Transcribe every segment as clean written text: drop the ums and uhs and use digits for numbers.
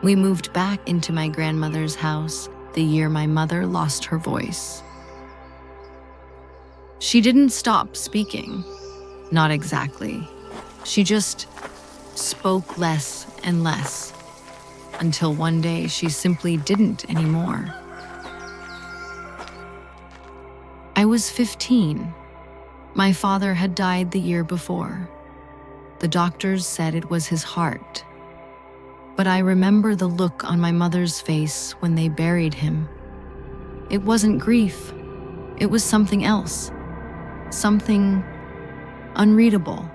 We moved back into my grandmother's house the year my mother lost her voice. She didn't stop speaking. Not exactly. She just spoke less and less, until one day she simply didn't anymore. I was 15. My father had died the year before. The doctors said it was his heart. But I remember the look on my mother's face when they buried him. It wasn't grief. It was something else. Something unreadable.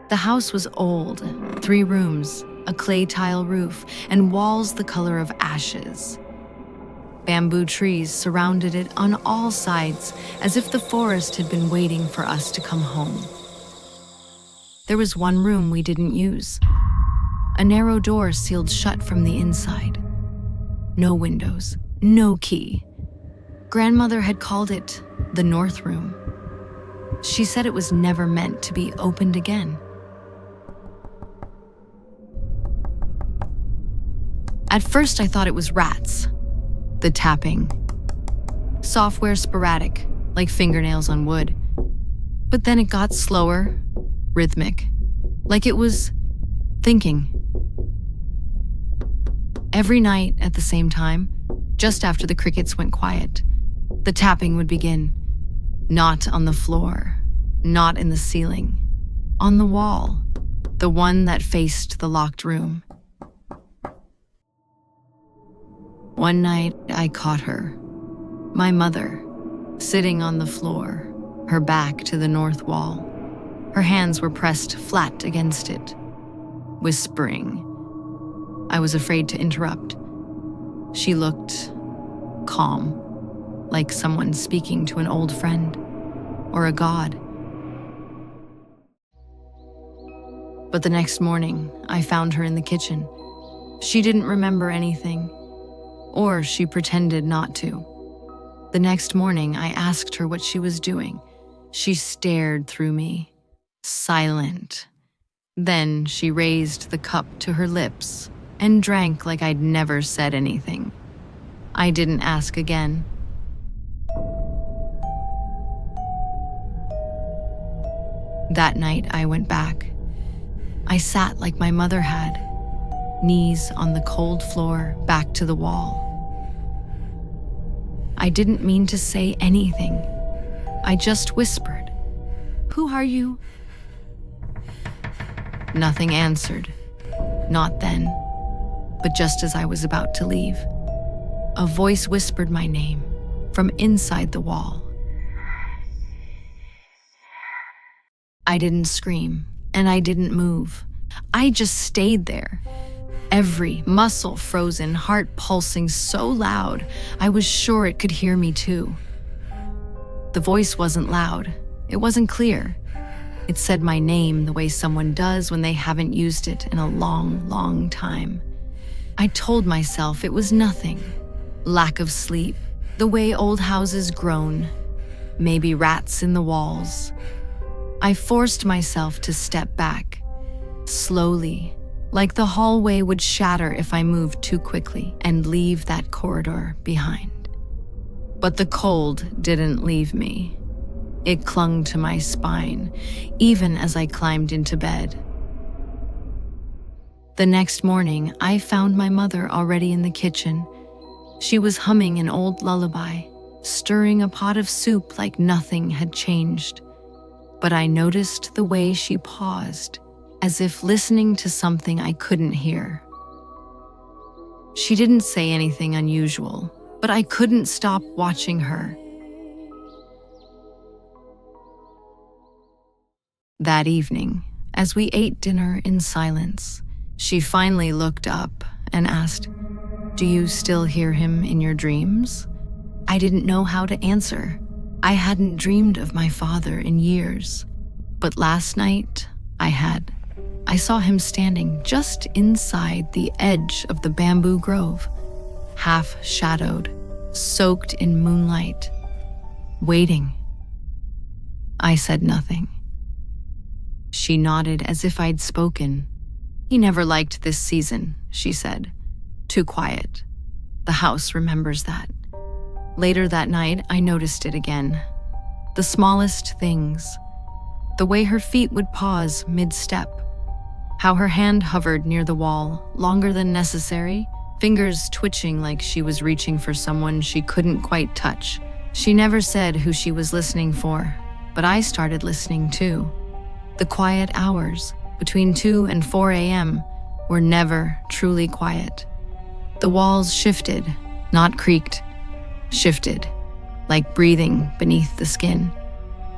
The house was old, 3 rooms, a clay tile roof, and walls the color of ashes. Bamboo trees surrounded it on all sides, as if the forest had been waiting for us to come home. There was one room we didn't use. A narrow door sealed shut from the inside. No windows, no key. Grandmother had called it the North Room. She said it was never meant to be opened again. At first, I thought it was rats. The tapping. Software sporadic, like fingernails on wood. But then it got slower, rhythmic, like it was thinking. Every night at the same time, just after the crickets went quiet, the tapping would begin. Not on the floor, not in the ceiling, on the wall, the one that faced the locked room. One night, I caught her, my mother, sitting on the floor, her back to the north wall. Her hands were pressed flat against it, whispering. I was afraid to interrupt. She looked calm, like someone speaking to an old friend or a god. But the next morning, I found her in the kitchen. She didn't remember anything. Or she pretended not to. The next morning, I asked her what she was doing. She stared through me, silent. Then she raised the cup to her lips and drank like I'd never said anything. I didn't ask again. That night, I went back. I sat like my mother had, knees on the cold floor, back to the wall. I didn't mean to say anything. I just whispered, "Who are you?" Nothing answered. Not then, but just as I was about to leave. A voice whispered my name from inside the wall. I didn't scream, and I didn't move. I just stayed there. Every muscle frozen, heart pulsing so loud, I was sure it could hear me too. The voice wasn't loud. It wasn't clear. It said my name the way someone does when they haven't used it in a long, long time. I told myself it was nothing. Lack of sleep, the way old houses groan, maybe rats in the walls. I forced myself to step back, slowly, like the hallway would shatter if I moved too quickly and leave that corridor behind. But the cold didn't leave me. It clung to my spine, even as I climbed into bed. The next morning, I found my mother already in the kitchen. She was humming an old lullaby, stirring a pot of soup like nothing had changed. But I noticed the way she paused, as if listening to something I couldn't hear. She didn't say anything unusual, but I couldn't stop watching her. That evening, as we ate dinner in silence, she finally looked up and asked, "Do you still hear him in your dreams?" I didn't know how to answer. I hadn't dreamed of my father in years, but last night I had. I saw him standing just inside the edge of the bamboo grove, half-shadowed, soaked in moonlight, waiting. I said nothing. She nodded as if I'd spoken, "He never liked this season," she said. "Too quiet. The house remembers that." Later that night, I noticed it again. The smallest things. The way her feet would pause mid-step. How her hand hovered near the wall, longer than necessary, fingers twitching like she was reaching for someone she couldn't quite touch. She never said who she was listening for, but I started listening too. The quiet hours, between 2 and 4 a.m., were never truly quiet. The walls shifted, not creaked. Shifted, like breathing beneath the skin.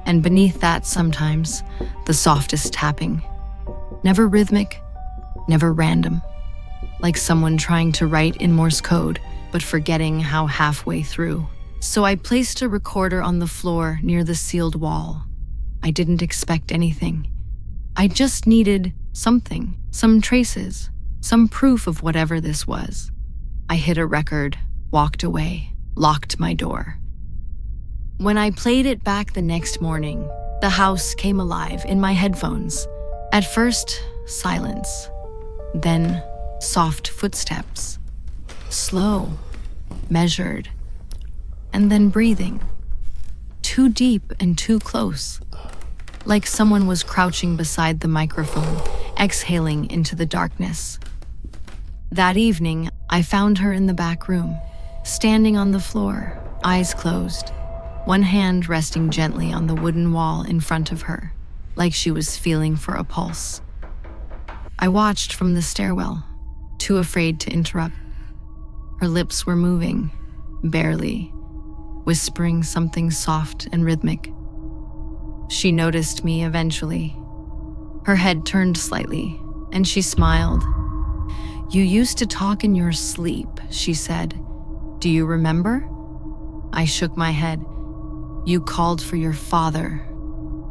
And beneath that, sometimes, the softest tapping. Never rhythmic, never random. Like someone trying to write in Morse code, but forgetting how halfway through. So I placed a recorder on the floor near the sealed wall. I didn't expect anything. I just needed something, some traces, some proof of whatever this was. I hit a record, walked away, locked my door. When I played it back the next morning, the house came alive in my headphones. At first, silence. Then, soft footsteps. Slow, measured, and then breathing. Too deep and too close. Like someone was crouching beside the microphone, exhaling into the darkness. That evening, I found her in the back room, standing on the floor, eyes closed, one hand resting gently on the wooden wall in front of her, like she was feeling for a pulse. I watched from the stairwell, too afraid to interrupt. Her lips were moving, barely, whispering something soft and rhythmic. She noticed me eventually. Her head turned slightly, and she smiled. "You used to talk in your sleep," she said. "Do you remember?" I shook my head. "You called for your father,"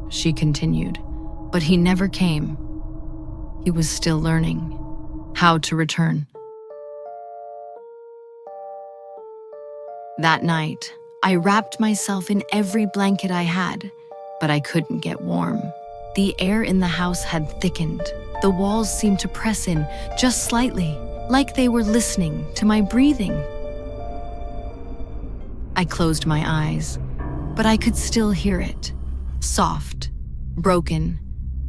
she continued, "but he never came. He was still learning how to return." That night, I wrapped myself in every blanket I had, but I couldn't get warm. The air in the house had thickened. The walls seemed to press in just slightly, like they were listening to my breathing. I closed my eyes, but I could still hear it. Soft, broken,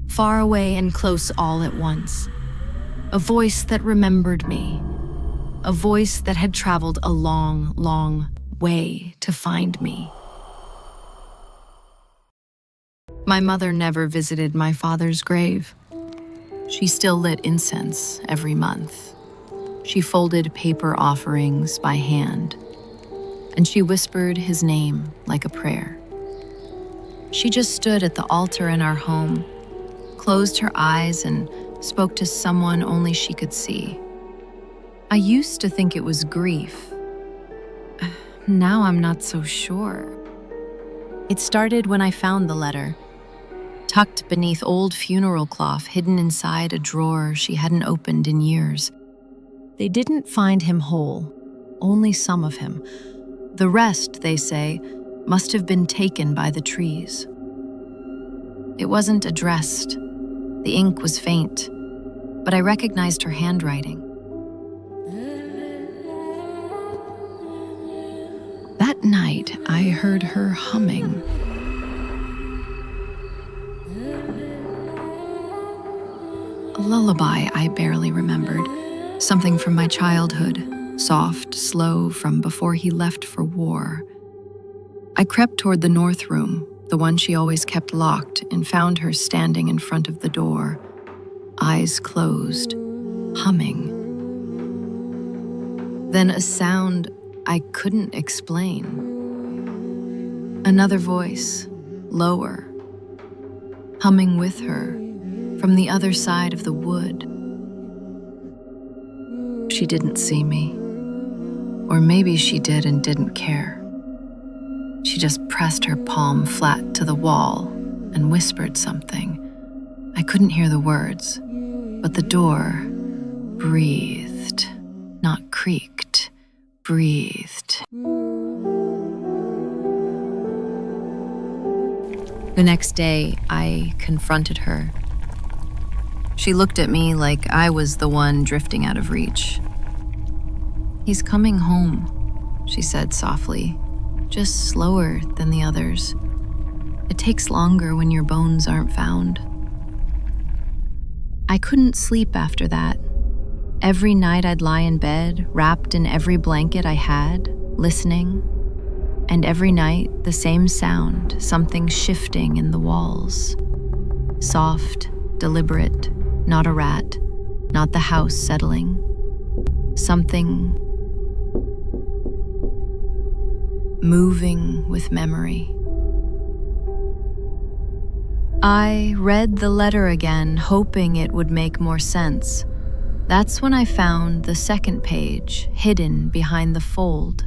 far away and close all at once. A voice that remembered me. A voice that had traveled a long, long way to find me. My mother never visited my father's grave. She still lit incense every month. She folded paper offerings by hand, and she whispered his name like a prayer. She just stood at the altar in our home, closed her eyes, and spoke to someone only she could see. I used to think it was grief. Now I'm not so sure. It started when I found the letter, tucked beneath old funeral cloth hidden inside a drawer she hadn't opened in years. They didn't find him whole, only some of him. The rest, they say, must have been taken by the trees. It wasn't addressed. The ink was faint, but I recognized her handwriting. That night, I heard her humming. A lullaby I barely remembered, something from my childhood, soft, slow, from before he left for war. I crept toward the north room, the one she always kept locked, and found her standing in front of the door, eyes closed, humming. Then a sound I couldn't explain. Another voice, lower, humming with her from the other side of the wood. She didn't see me. Or maybe she did and didn't care. She just pressed her palm flat to the wall and whispered something. I couldn't hear the words, but the door breathed, not creaked, breathed. The next day, I confronted her. She looked at me like I was the one drifting out of reach. "He's coming home," she said softly, "just slower than the others. It takes longer when your bones aren't found." I couldn't sleep after that. Every night I'd lie in bed, wrapped in every blanket I had, listening. And every night, the same sound, something shifting in the walls. Soft, deliberate, not a rat, not the house settling. Something moving with memory. I read the letter again, hoping it would make more sense. That's when I found the second page, hidden behind the fold.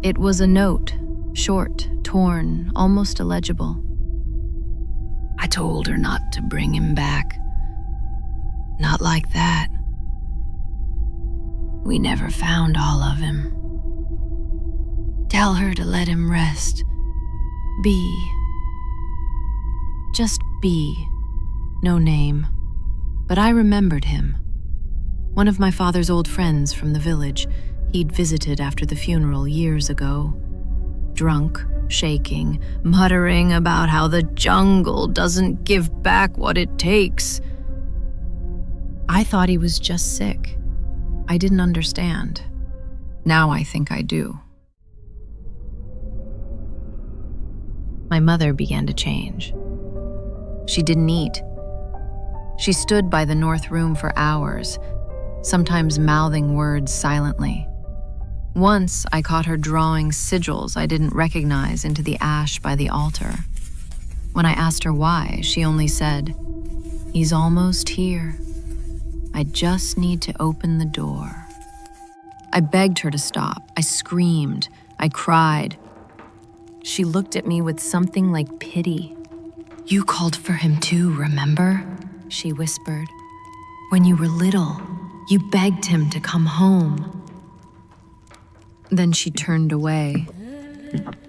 It was a note, short, torn, almost illegible. "I told her not to bring him back. Not like that. We never found all of him. Tell her to let him rest. Be. Just be. No name. But I remembered him. One of my father's old friends from the village. He'd visited after the funeral years ago. Drunk, shaking, muttering about how the jungle doesn't give back what it takes. I thought he was just sick. I didn't understand. Now I think I do. My mother began to change. She didn't eat. She stood by the north room for hours, sometimes mouthing words silently. Once, I caught her drawing sigils I didn't recognize into the ash by the altar. When I asked her why, she only said, "He's almost here. I just need to open the door." I begged her to stop. I screamed. I cried. She looked at me with something like pity. "You called for him too, remember?" she whispered. "When you were little, you begged him to come home." Then she turned away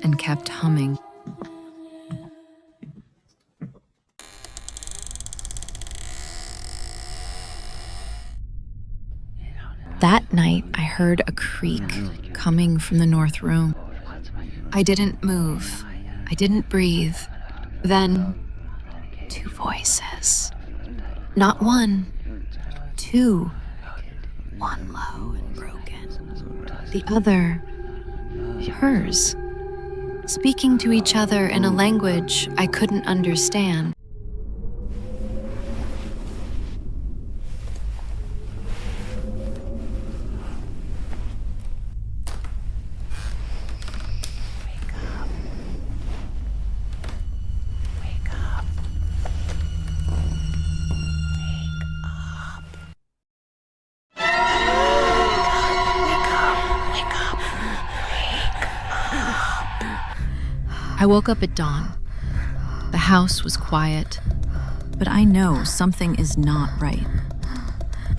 and kept humming. That night, I heard a creak coming from the north room. I didn't move. I didn't breathe. Then, two voices. Not one, two. One low and broken. The other, hers. Speaking to each other in a language I couldn't understand. I woke up at dawn. The house was quiet, but I know something is not right.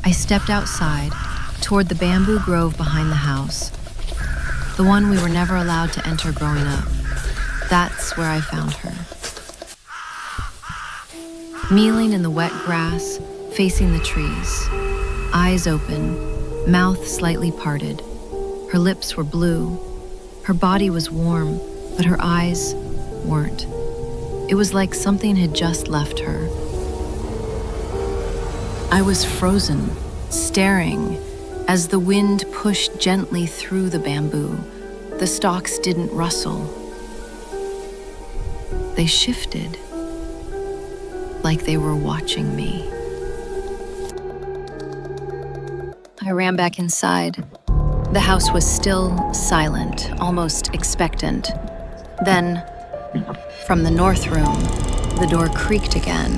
I stepped outside, toward the bamboo grove behind the house, the one we were never allowed to enter growing up. That's where I found her. Kneeling in the wet grass, facing the trees, eyes open, mouth slightly parted. Her lips were blue. Her body was warm, but her eyes weren't. It was like something had just left her. I was frozen, staring, as the wind pushed gently through the bamboo. The stalks didn't rustle. They shifted, like they were watching me. I ran back inside. The house was still silent, almost expectant. Then, from the north room, the door creaked again.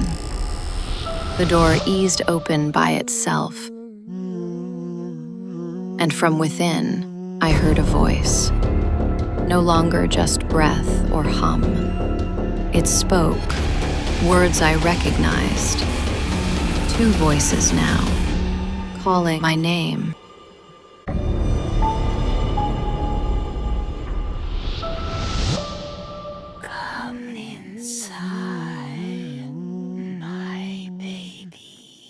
The door eased open by itself. And from within, I heard a voice. No longer just breath or hum. It spoke, words I recognized. Two voices now, calling my name. Come inside, my baby.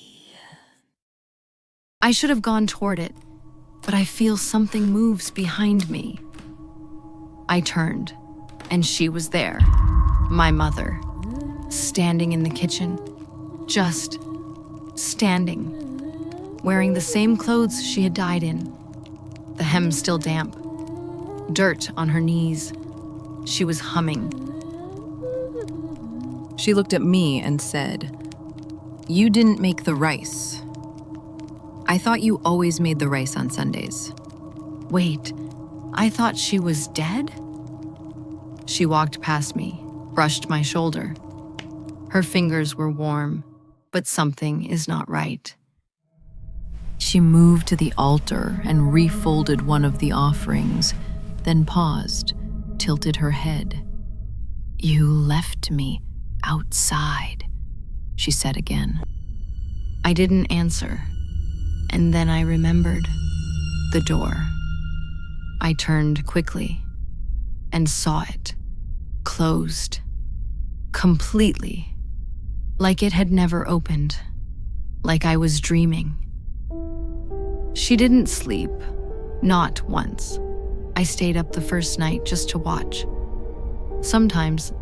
I should have gone toward it, but I feel something moves behind me. I turned, and she was there, my mother, standing in the kitchen, just standing, wearing the same clothes she had died in, the hem still damp, dirt on her knees. She was humming. She looked at me and said, "You didn't make the rice. I thought you always made the rice on Sundays." Wait, I thought she was dead? She walked past me, brushed my shoulder. Her fingers were warm, but something is not right. She moved to the altar and refolded one of the offerings, then paused, tilted her head. "You left me outside," she said again. I didn't answer, and then I remembered the door. I turned quickly and saw it, closed, completely, like it had never opened, like I was dreaming. She didn't sleep, not once. I stayed up the first night just to watch. Sometimes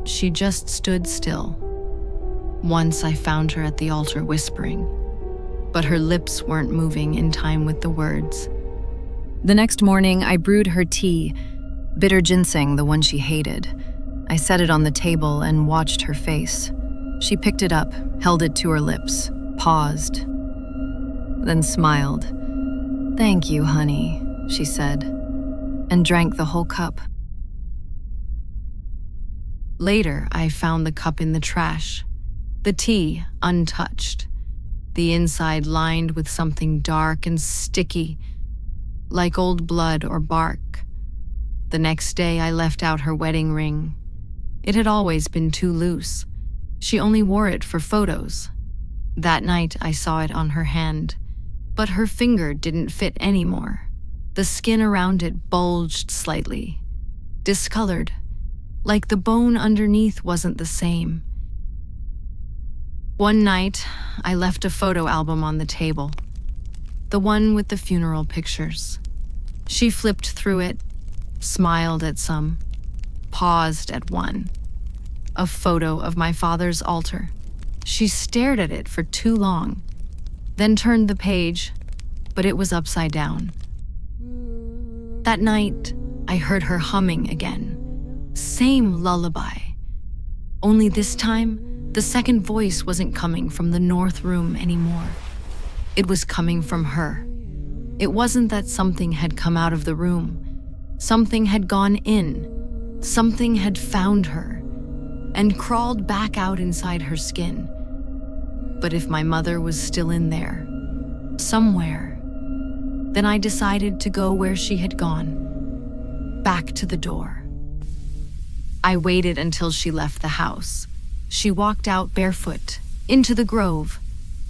she just stood still. Once I found her at the altar whispering, but her lips weren't moving in time with the words. The next morning, I brewed her tea, bitter ginseng, the one she hated. I set it on the table and watched her face. She picked it up, held it to her lips, paused, then smiled. "Thank you, honey," she said, and drank the whole cup. Later, I found the cup in the trash, the tea untouched, the inside lined with something dark and sticky, like old blood or bark. The next day, I left out her wedding ring. It had always been too loose. She only wore it for photos. That night, I saw it on her hand, but her finger didn't fit anymore. The skin around it bulged slightly, discolored, like the bone underneath wasn't the same. One night, I left a photo album on the table, the one with the funeral pictures. She flipped through it, smiled at some, paused at one. A photo of my father's altar. She stared at it for too long, then turned the page, but it was upside down. That night, I heard her humming again. Same lullaby. Only this time, the second voice wasn't coming from the north room anymore. It was coming from her. It wasn't that something had come out of the room. Something had gone in. Something had found her and crawled back out inside her skin. But if my mother was still in there, somewhere, then I decided to go where she had gone, back to the door. I waited until she left the house. She walked out barefoot, into the grove,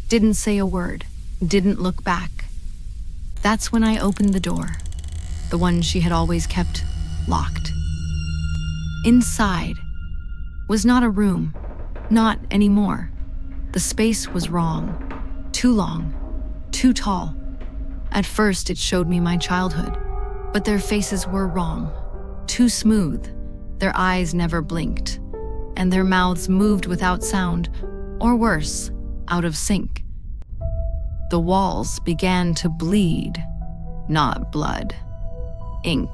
didn't say a word, didn't look back. That's when I opened the door, the one she had always kept locked. Inside was not a room, not anymore. The space was wrong, too long, too tall. At first it showed me my childhood, but their faces were wrong, too smooth. Their eyes never blinked, and their mouths moved without sound, or worse, out of sync. The walls began to bleed, not blood. Ink,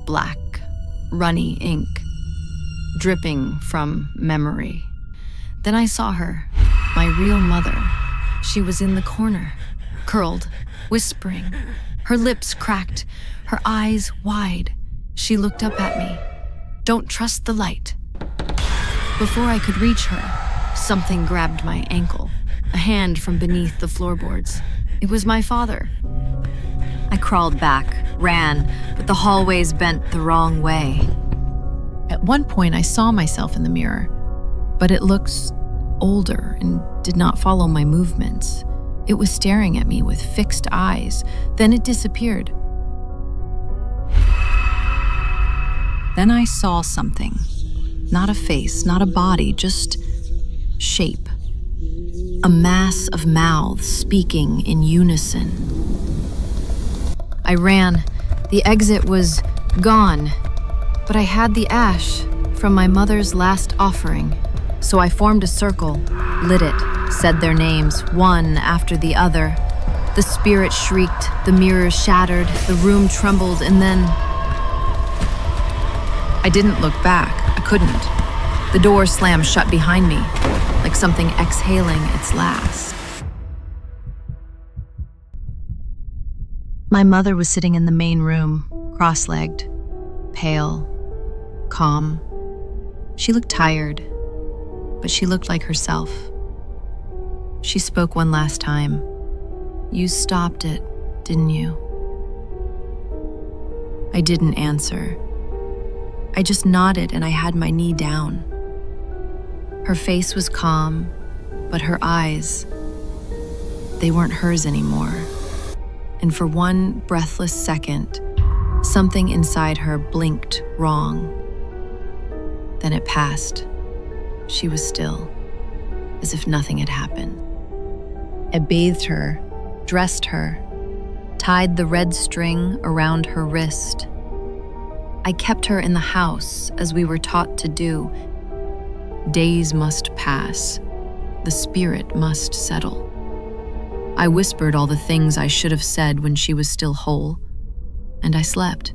black, runny ink, dripping from memory. Then I saw her, my real mother. She was in the corner, curled, whispering, her lips cracked, her eyes wide. She looked up at me. "Don't trust the light." Before I could reach her, something grabbed my ankle, a hand from beneath the floorboards. It was my father. I crawled back, ran, but the hallways bent the wrong way. At one point, I saw myself in the mirror, but it looked older and did not follow my movements. It was staring at me with fixed eyes. Then it disappeared. Then I saw something. Not a face, not a body, just shape. a mass of mouths speaking in unison. I ran. The exit was gone, but I had the ash from my mother's last offering. So I formed a circle, lit it, said their names, one after the other. The spirit shrieked, the mirrors shattered, the room trembled, and then I didn't look back. I couldn't. The door slammed shut behind me, like something exhaling its last. My mother was sitting in the main room, cross-legged, pale, calm. She looked tired, but she looked like herself. She spoke one last time. "You stopped it, didn't you?" I didn't answer. I just nodded and I had my knee down. Her face was calm, but her eyes, they weren't hers anymore. And for one breathless second, something inside her blinked wrong. Then it passed. She was still, as if nothing had happened. I bathed her, dressed her, tied the red string around her wrist. I kept her in the house as we were taught to do. Days must pass. The spirit must settle. I whispered all the things I should have said when she was still whole, and I slept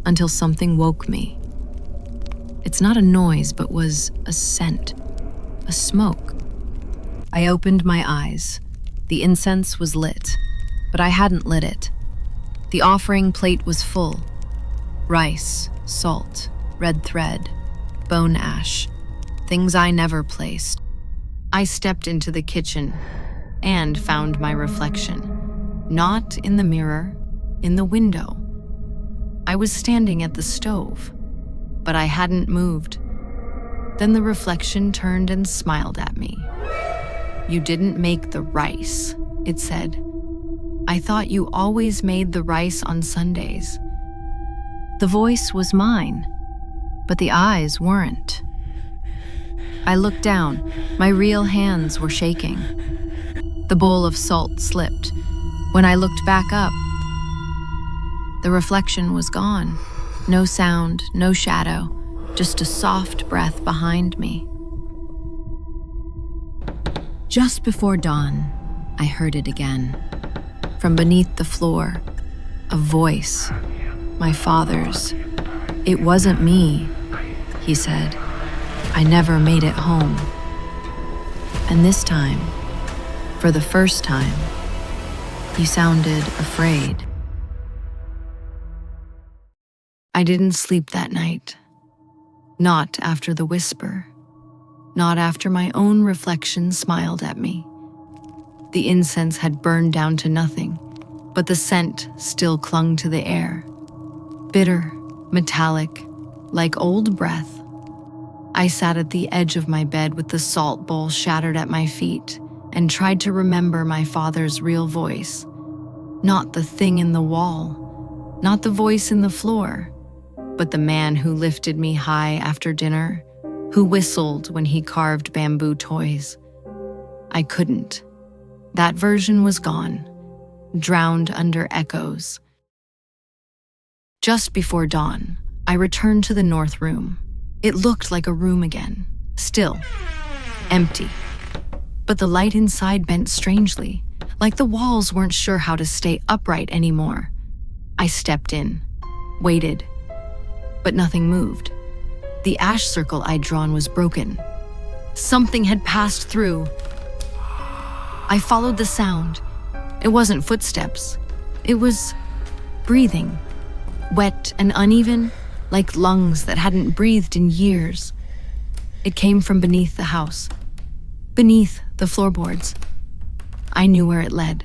until something woke me. It's not a noise, but was a scent, a smoke. I opened my eyes. The incense was lit, but I hadn't lit it. The offering plate was full. Rice, salt, red thread, bone ash, things I never placed. I stepped into the kitchen and found my reflection, not in the mirror, in the window. I was standing at the stove, but I hadn't moved. Then the reflection turned and smiled at me. "You didn't make the rice," it said. "I thought you always made the rice on Sundays." The voice was mine, but the eyes weren't. I looked down. My real hands were shaking. The bowl of salt slipped. When I looked back up, the reflection was gone. No sound, no shadow, just a soft breath behind me. Just before dawn, I heard it again. From beneath the floor, a voice, my father's. "It wasn't me," he said. "I never made it home." And this time, for the first time, you sounded afraid. I didn't sleep that night. Not after the whisper. Not after my own reflection smiled at me. The incense had burned down to nothing, but the scent still clung to the air. Bitter, metallic, like old breath. I sat at the edge of my bed with the salt bowl shattered at my feet and tried to remember my father's real voice. Not the thing in the wall, not the voice in the floor, but the man who lifted me high after dinner, who whistled when he carved bamboo toys. I couldn't. That version was gone, drowned under echoes. Just before dawn, I returned to the north room. It looked like a room again, still, empty. But the light inside bent strangely, like the walls weren't sure how to stay upright anymore. I stepped in, waited, but nothing moved. The ash circle I'd drawn was broken. Something had passed through. I followed the sound. It wasn't footsteps. It was breathing, wet and uneven, like lungs that hadn't breathed in years. It came from beneath the house, beneath the floorboards. I knew where it led.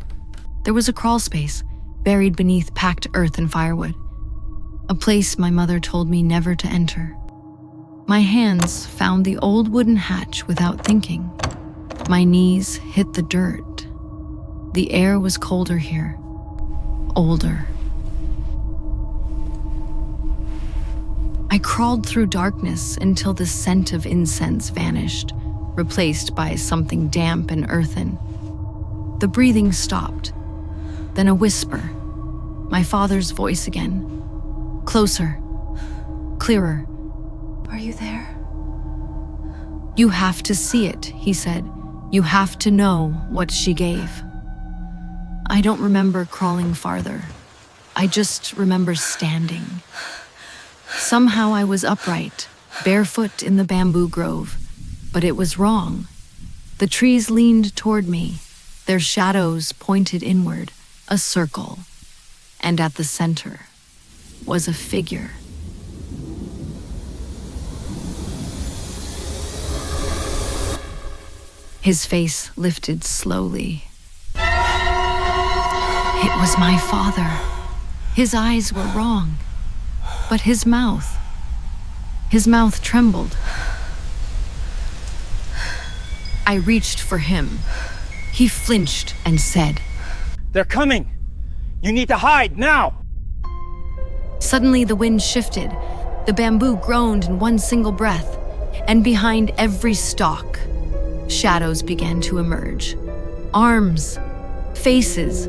There was a crawl space, buried beneath packed earth and firewood. A place my mother told me never to enter. My hands found the old wooden hatch without thinking. My knees hit the dirt. The air was colder here, older. I crawled through darkness until the scent of incense vanished, replaced by something damp and earthen. The breathing stopped. Then a whisper. My father's voice again. Closer. Clearer. Are you there? You have to see it, he said. You have to know what she gave. I don't remember crawling farther. I just remember standing. Somehow I was upright, barefoot in the bamboo grove, but it was wrong. The trees leaned toward me, their shadows pointed inward, a circle, and at the center was a figure. His face lifted slowly. It was my father. His eyes were wrong, but his mouth trembled. I reached for him. He flinched and said, "They're coming! You need to hide now!" Suddenly the wind shifted. The bamboo groaned in one single breath, and behind every stalk, shadows began to emerge. Arms, faces,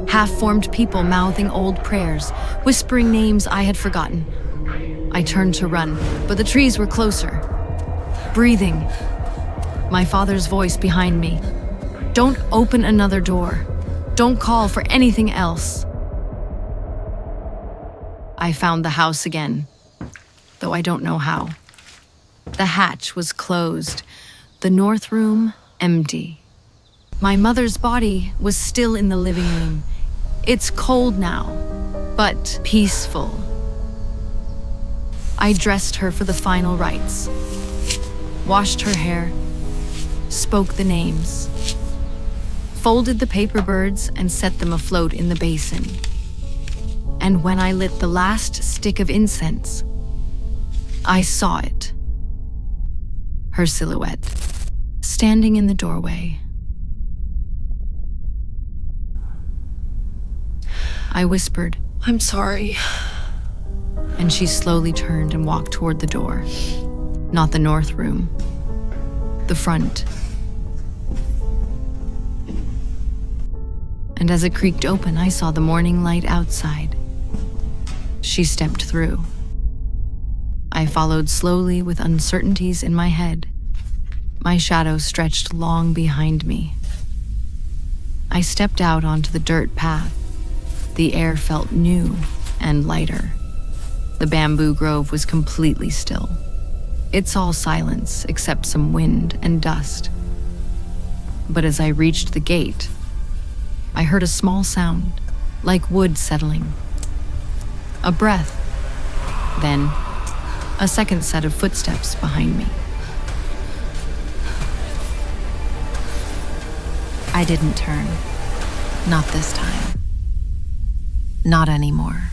half-formed people mouthing old prayers, whispering names I had forgotten. I turned to run, but the trees were closer. Breathing. My father's voice behind me. Don't open another door. Don't call for anything else. I found the house again, though I don't know how. The hatch was closed, the north room empty. My mother's body was still in the living room. It's cold now, but peaceful. I dressed her for the final rites, washed her hair, spoke the names, folded the paper birds and set them afloat in the basin. And when I lit the last stick of incense, I saw it. Her silhouette, standing in the doorway. I whispered, I'm sorry. And she slowly turned and walked toward the door. Not the north room, the front. And as it creaked open, I saw the morning light outside. She stepped through. I followed slowly with uncertainties in my head. My shadow stretched long behind me. I stepped out onto the dirt path. The air felt new and lighter. The bamboo grove was completely still. It's all silence except some wind and dust. But as I reached the gate, I heard a small sound, like wood settling. A breath. Then, a second set of footsteps behind me. I didn't turn. Not this time. Not anymore.